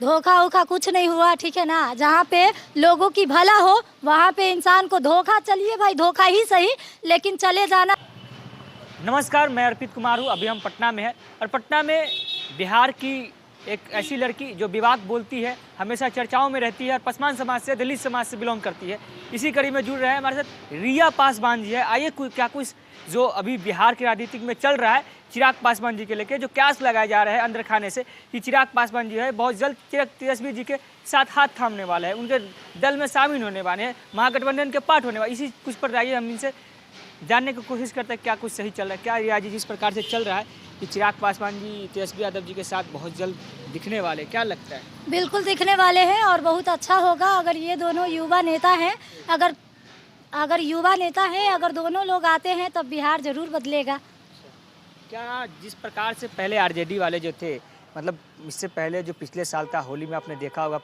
धोखा वोखा कुछ नहीं हुआ, ठीक है ना। जहाँ पे लोगों की भला हो वहाँ पे इंसान को धोखा, चलिए भाई धोखा ही सही, लेकिन चले जाना। नमस्कार, मैं अर्पित कुमार हूँ। अभी हम पटना में हैं और पटना में बिहार की एक ऐसी लड़की जो विवाद बोलती है, हमेशा चर्चाओं में रहती है और पसमान समाज से, दलित समाज से बिलोंग करती है। इसी कड़ी में जुड़ रहे हैं हमारे साथ रिया पासवान जी है। आइए क्या कुछ जो अभी बिहार के राजनीतिक में चल रहा है चिराग पासवान जी के लेके, जो क्यास लगाए जा रहे हैं अंदर खाने से कि चिराग पासवान जी है बहुत जल्द तेजस्वी जी के साथ हाथ थामने वाले हैं, उनके दल में शामिल होने वाले हैं, महागठबंधन के पार्ट होने वाले। इसी कुछ पर आइए हम इनसे जानने की कोशिश करते हैं क्या कुछ सही चल रहा है। क्या रिया जी जिस प्रकार से चल रहा है कि चिराग पासवान जी तेजस्वी यादव जी के साथ बहुत जल्द दिखने वाले, क्या लगता है? बिल्कुल दिखने वाले हैं और बहुत अच्छा होगा अगर ये दोनों युवा नेता हैं, अगर युवा नेता हैं, अगर दोनों लोग आते हैं तब बिहार जरूर बदलेगा। क्या जिस प्रकार से पहले आरजेडी वाले जो थे, मतलब इससे पहले जो पिछले साल था होली में आपने देखा होगा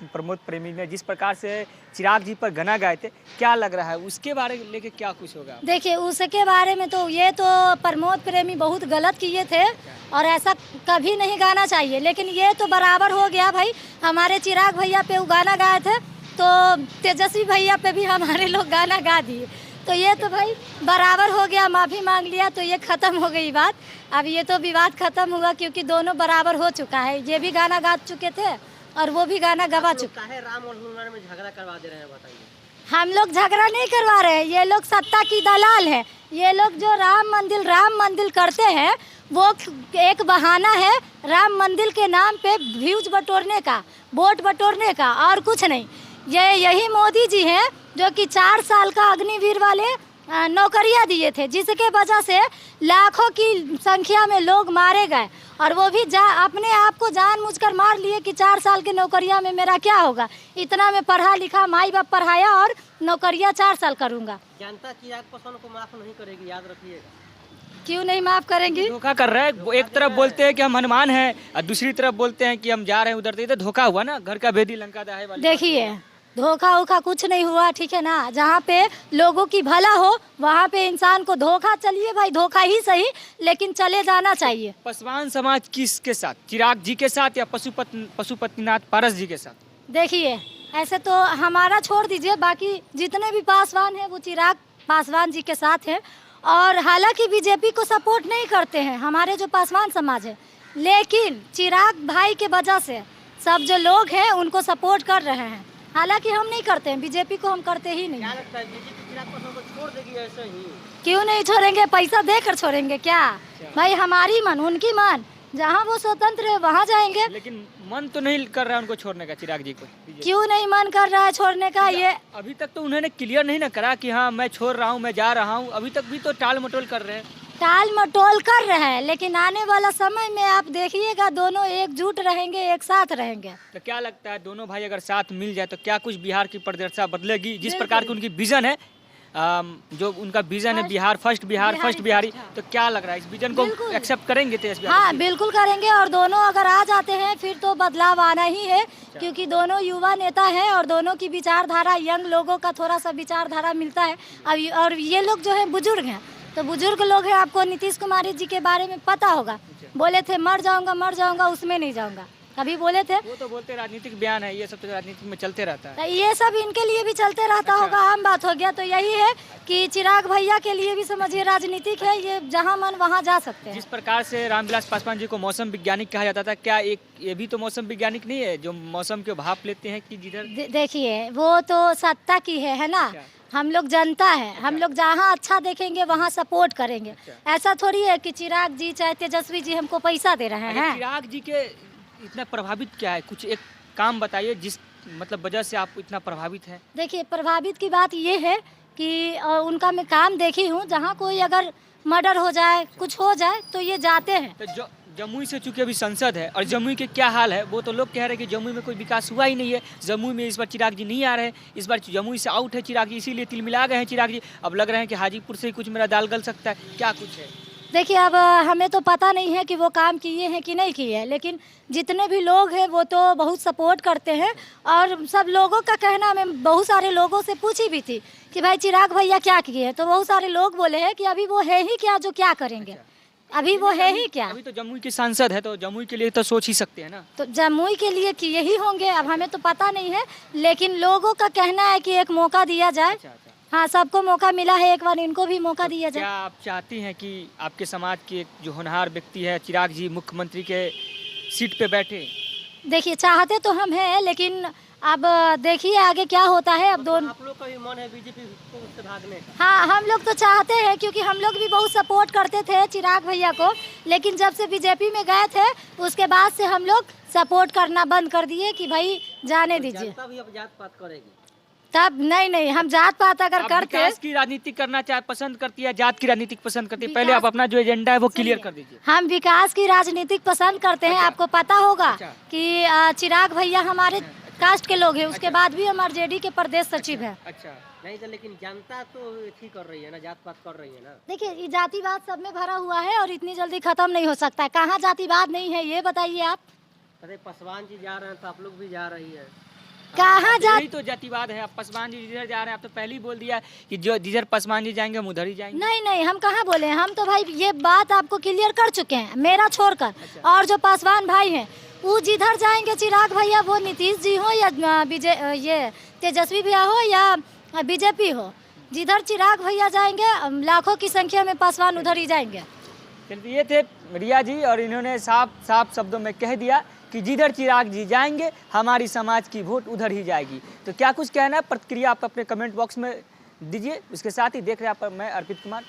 प्रमोद प्रेमी ने जिस प्रकार से चिराग जी पर गाना गाए थे, क्या लग रहा है उसके बारे में लेके क्या कुछ होगा? देखिए उसके बारे में तो ये तो प्रमोद प्रेमी बहुत गलत किए थे और ऐसा कभी नहीं गाना चाहिए, लेकिन ये तो बराबर हो गया भाई। हमारे चिराग भैया पे वो गाना गाए थे तो तेजस्वी भैया पे भी हमारे लोग गाना गा दिए, तो ये तो भाई बराबर हो गया, माफ़ी मांग लिया तो ये ख़त्म हो गई बात। अब ये तो विवाद ख़त्म हुआ क्योंकि दोनों बराबर हो चुका है, ये भी गाना गा चुके थे और वो भी गाना गवा चुका है। राम और हनुमान में झगड़ा करवा दे रहे हैं, बताइए। हम लोग झगड़ा नहीं करवा रहे हैं, ये लोग सत्ता की दलाल है। ये लोग जो राम मंदिर करते हैं वो एक बहाना है राम मंदिर के नाम पे व्यूज बटोरने का, वोट बटोरने का, और कुछ नहीं। यही मोदी जी हैं जो कि 4 साल का अग्निवीर वाले नौकरियां दिए थे, जिसके वजह से लाखों की संख्या में लोग मारे गए और वो भी अपने आप को जानबूझकर मार लिए कि 4 साल की नौकरियां में मेरा क्या होगा। इतना में पढ़ा लिखा, माई बाप पढ़ाया और नौकरियां 4 साल करूंगा। जनता चिराग पासवान को माफ नहीं करेगी, याद रखिएगा। क्यों नहीं माफ करेंगी? धोखा कर रहे हैं। एक तरफ बोलते हैं कि हम हनुमान हैं और दूसरी तरफ बोलते हैं कि हम जा रहे हैं उधर। तो धोखा हुआ ना, घर का भेदी लंका दहाए वाली। देखिए धोखा वोखा कुछ नहीं हुआ, ठीक है ना। जहाँ पे लोगों की भला हो वहाँ पे इंसान को धोखा, चलिए भाई धोखा ही सही, लेकिन चले जाना चाहिए। पासवान समाज किसके साथ, चिराग जी के साथ या पशुपतिनाथ पारस जी के साथ? देखिए ऐसे तो हमारा छोड़ दीजिए, बाकी जितने भी पासवान हैं वो चिराग पासवान जी के साथ हैं। और हालांकि बीजेपी को सपोर्ट नहीं करते हैं हमारे जो पासवान समाज है, लेकिन चिराग भाई के वजह से सब जो लोग हैं उनको सपोर्ट कर रहे हैं। हालांकि हम नहीं करते हैं, बीजेपी को हम करते ही नहीं। क्या लगता है बीजेपी चिराग पासवान को छोड़ देगी ऐसे ही? क्यों नहीं छोड़ेंगे, पैसा देकर छोड़ेंगे क्या भाई? हमारी मन उनकी मन, जहाँ वो स्वतंत्र है वहाँ जाएंगे। लेकिन मन तो नहीं कर रहा है उनको छोड़ने का, चिराग जी को। क्यों नहीं मन कर रहा है छोड़ने का? ये अभी तक तो उन्होंने क्लियर नहीं ना करा कि हाँ मैं छोड़ रहा हूँ, मैं जा रहा हूँ। अभी तक भी तो टाल मटोल कर रहे हैं। टाल मटोल कर रहे हैं, लेकिन आने वाला समय में आप देखिएगा दोनों एकजुट रहेंगे, एक साथ रहेंगे। तो क्या लगता है दोनों भाई अगर साथ मिल जाए तो क्या कुछ बिहार की परिदशा बदलेगी? जिस प्रकार की उनकी विजन है, जो उनका विजन है बिहार फर्स्ट बिहारी, तो क्या लग रहा है इस विजन को एक्सेप्ट करेंगे तेजस्वी? हाँ बिल्कुल करेंगे, और दोनों अगर आ जाते हैं फिर तो बदलाव आना ही है, क्योंकि दोनों युवा नेता हैं और दोनों की विचारधारा, यंग लोगों का थोड़ा सा विचारधारा मिलता है। और ये लोग जो है बुजुर्ग हैं, तो बुजुर्ग लोग हैं। आपको नीतीश कुमार जी के बारे में पता होगा, बोले थे मर जाऊंगा, उसमें नहीं जाऊंगा, कभी बोले थे। वो तो बोलते राजनीतिक बयान है, ये सब तो राजनीति में चलते रहता है। ये सब इनके लिए भी चलते रहता होगा, आम बात हो गया। तो यही है कि चिराग भैया के लिए भी समझिए राजनीतिक है, ये जहां मन वहां जा सकते हैं। जिस प्रकार से रामविलास पासवान जी को मौसम वैज्ञानिक कहा जाता था, क्या ये भी तो मौसम वैज्ञानिक नहीं है जो मौसम के भाप लेते हैं कि जिधर? देखिए वो तो सत्ता की है ना, हम लोग जनता है, हम लोग जहाँ अच्छा देखेंगे वहाँ सपोर्ट करेंगे। ऐसा थोड़ी है कि चिराग जी चाहे तेजस्वी जी हमको पैसा दे रहे हैं। चिराग जी के इतना प्रभावित क्या है? कुछ एक काम बताइए जिस मतलब वजह से आप इतना प्रभावित हैं। देखिए प्रभावित की बात ये है कि उनका मैं काम देखी हूँ, जहाँ कोई अगर मर्डर हो जाए, कुछ हो जाए तो ये जाते हैं। तो जमुई से चूंकि अभी संसद है और जमुई के क्या हाल है, वो तो लोग कह रहे हैं कि जमुई में कोई विकास हुआ ही नहीं है। जमुई में इस बार चिराग जी नहीं आ रहे हैं, इस बार जमुई से आउट है चिराग जी, इसीलिए तिलमिला गए हैं चिराग जी। अब लग रहे हैं कि हाजीपुर से ही कुछ मेरा दाल गल सकता है, क्या कुछ है? देखिए अब हमें तो पता नहीं है कि वो काम किए हैं कि नहीं किए हैं, लेकिन जितने भी लोग हैं वो तो बहुत सपोर्ट करते हैं। और सब लोगों का कहना, मैं बहुत सारे लोगों से पूछी भी थी कि भाई चिराग भैया क्या किए हैं, तो बहुत सारे लोग बोले हैं कि अभी वो है ही क्या जो क्या करेंगे। अभी वो है ही क्या? अभी तो जमुई के सांसद है, तो जमुई के लिए तो सोच ही सकते हैं ना। तो जमुई के लिए कि यही होंगे, अब हमें तो पता नहीं है, लेकिन लोगों का कहना है कि एक मौका दिया जाए। अच्छा अच्छा। हाँ, सबको मौका मिला है, एक बार इनको भी मौका दिया क्या जाए। आप चाहती हैं कि आपके समाज के एक जो होनहार व्यक्ति है चिराग जी मुख्यमंत्री के सीट पे बैठे? देखिए, चाहते तो हम हैं, लेकिन अब देखिए आगे क्या होता है। अब दोनों, आप लोग का भी मन है बीजेपी को उससे भागने का? हाँ, हम लोग तो चाहते हैं, क्योंकि हम लोग भी बहुत सपोर्ट करते थे चिराग भैया को, लेकिन जब से बीजेपी में गए थे उसके बाद से हम लोग सपोर्ट करना बंद कर दिए कि भाई जाने दीजिए। जनता भी अब जात पात करेगी। तब नहीं, हम जात पात अगर आप करते, विकास की राजनीति करना पसंद करती है, जात की राजनीति पसंद करती है? पहले विकास- आप अपना जो एजेंडा है वो क्लियर कर दीजिए। हम विकास की राजनीतिक पसंद करते हैं। अच्छा। आपको पता होगा अच्छा। कि चिराग भैया हमारे कास्ट के लोग हैं, उसके बाद भी हम आरजेडी के प्रदेश सचिव हैं। अच्छा, नहीं तो लेकिन जनता तो ठीक कर रही है ना, जात पात कर रही है ना। देखिए, ये जातिवाद सब में भरा हुआ है और इतनी जल्दी खत्म नहीं हो सकता है। कहाँ जातिवाद नहीं है ये बताइए आप? अरे पासवान जी जा रहे हैं तो आप लोग भी जा रही है। कहाँ जा यही तो जातिवाद है। आप पासवान जी जिधर जा रहे हैं, आप तो पहले ही बोल दिया कि जो जिधर पासवान जी जाएंगे हम उधर ही जाएंगे। नहीं, हम कहाँ बोले, हम तो भाई ये बात आपको क्लियर कर चुके हैं, मेरा छोड़कर। अच्छा। और जो पासवान भाई हैं वो जिधर जाएंगे चिराग भैया, वो नीतीश जी हो या ये तेजस्वी भैया हो या बीजेपी हो, जिधर चिराग भैया जाएंगे लाखों की संख्या में पासवान उधर ही जाएंगे। चलिए, ये थे रिया जी और इन्होंने साफ शब्दों में कह दिया कि जिधर चिराग जी जाएंगे हमारी समाज की वोट उधर ही जाएगी। तो क्या कुछ कहना है, प्रतिक्रिया आप अपने कमेंट बॉक्स में दीजिए। उसके साथ ही देख रहे हैं आप, मैं अर्पित कुमार।